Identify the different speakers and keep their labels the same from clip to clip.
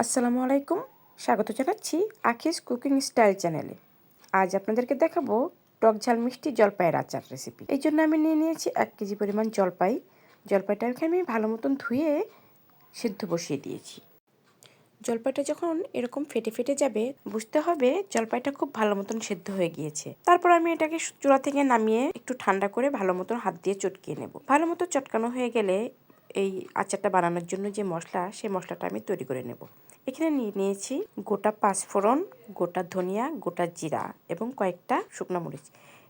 Speaker 1: আসসালামু আলাইকুম, স্বাগত জানাচ্ছি আখিস কুকিং স্টাইল চ্যানেলে। আজ আপনাদেরকে দেখাবো টক ঝাল মিষ্টি জলপাইয়ের আচার রেসিপি। এই জন্য আমি নিয়ে নিয়েছি 1 কেজি পরিমাণ জলপাই। জলপাইটাকে আমি ভালো মতন ধুয়ে সিদ্ধ বসিয়ে দিয়েছি। জলপাইটা যখন এরকম ফেটে ফেটে যাবে বুঝতে হবে জলপাইটা খুব ভালো মতন সেদ্ধ হয়ে গিয়েছে। তারপর আমি এটাকে চুলা থেকে নামিয়ে একটু ঠান্ডা করে ভালো মতন হাত দিয়ে চটকিয়ে নেব। ভালো মতো চটকানো হয়ে গেলে এই আচারটা বানানোর জন্য যে মশলা, সেই মশলাটা আমি তৈরি করে নেব। এখানে নিয়ে নিয়েছি গোটা পাঁচফোড়ন, গোটা ধনিয়া, গোটা জিরা এবং কয়েকটা শুকনো মরিচ।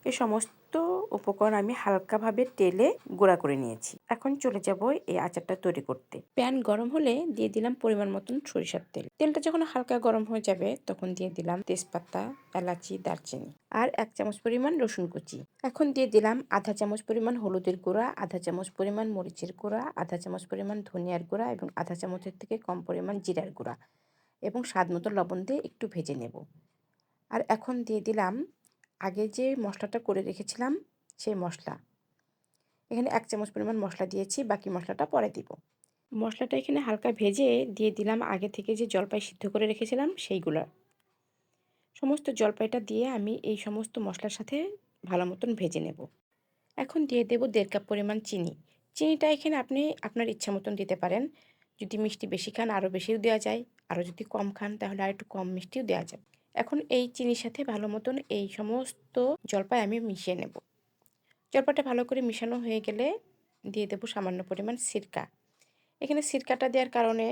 Speaker 1: এই সমস্ত উপকরণ আমি হালকাভাবে তেলে গুঁড়া করে নিয়েছি। এখন চলে যাব এই আচারটা তৈরি করতে। প্যান গরম হলে দিয়ে দিলাম পরিমাণ মতন সরিষার তেল। তেলটা যখন হালকা গরম হয়ে যাবে তখন দিয়ে দিলাম তেজপাতা, এলাচি, দারচিনি আর 1 চামচ পরিমাণ রসুন কুচি। এখন দিয়ে দিলাম আধা চামচ পরিমাণ হলুদের গুঁড়া, আধা চামচ পরিমাণ মরিচের গুঁড়া, আধা চামচ পরিমাণ ধনিয়ার গুঁড়া এবং আধা চামচের থেকে কম পরিমাণ জিরার গুঁড়া এবং স্বাদ মতো লবণ দিয়ে একটু ভেজে নেব। আর এখন দিয়ে দিলাম আগে যে মশলাটা করে রেখেছিলাম সেই মশলা। এখানে 1 চামচ পরিমাণ মশলা দিয়েছি, বাকি মশলাটা পরে দিব। মশলাটা এখানে হালকা ভেজে দিয়ে দিলাম আগে থেকে যে জলপাই সিদ্ধ করে রেখেছিলাম সেইগুলো। সমস্ত জলপাইটা দিয়ে আমি এই সমস্ত মশলার সাথে ভালো মতন ভেজে নেব। এখন দিয়ে দেব 1.5 কাপ পরিমাণ চিনি। চিনিটা এখানে আপনি আপনার ইচ্ছা মতন দিতে পারেন। যদি মিষ্টি বেশি খান আরও বেশিও দেওয়া যায়, আরও যদি কম খান তাহলে আর একটু কম মিষ্টিও দেওয়া যাবে। এখন এই চিনির সাথে ভালো মতন এই সমস্ত জলপাই আমি মিশিয়ে নেব। জলপাইটা ভালো করে মিশানো হয়ে গেলে দিয়ে দেব সামান্য পরিমাণ সিরকা। এখানে সিরকাটা দেওয়ার কারণে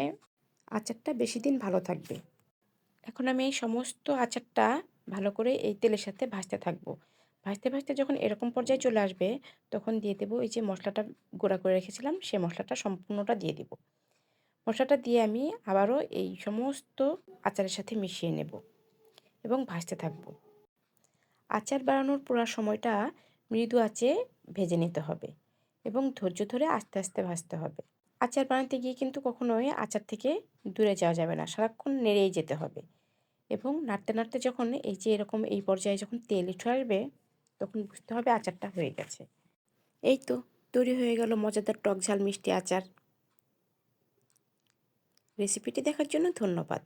Speaker 1: আচারটা বেশি দিন ভালো থাকবে। এখন আমি এই সমস্ত আচারটা ভালো করে এই তেলের সাথে ভাজতে থাকবো। ভাজতে ভাজতে যখন এরকম পর্যায়ে চলে আসবে তখন দিয়ে দেবো এই যে মশলাটা গুঁড়া করে রেখেছিলাম সেই মশলাটা সম্পূর্ণটা দিয়ে দেব। মশলাটা দিয়ে আমি আবারও এই সমস্ত আচারের সাথে মিশিয়ে নেব এবং ভাজতে থাকবো। আচার বানানোর পুরো সময়টা মৃদু আঁচে ভেজে নিতে হবে এবং ধৈর্য ধরে আস্তে আস্তে ভাজতে হবে। আচার বানাতে গিয়ে কিন্তু কখনোই আচার থেকে দূরে যাওয়া যাবে না, সারাক্ষণ নেড়েই যেতে হবে এবং নাড়তে নাড়তে যখন এই যে এরকম এই পর্যায়ে যখন তেল উঠে আসবে তখন বুঝতে হবে আচারটা হয়ে গেছে। এই তো তৈরি হয়ে গেল মজাদার টক ঝাল মিষ্টি আচার। রেসিপিটি দেখার জন্য ধন্যবাদ।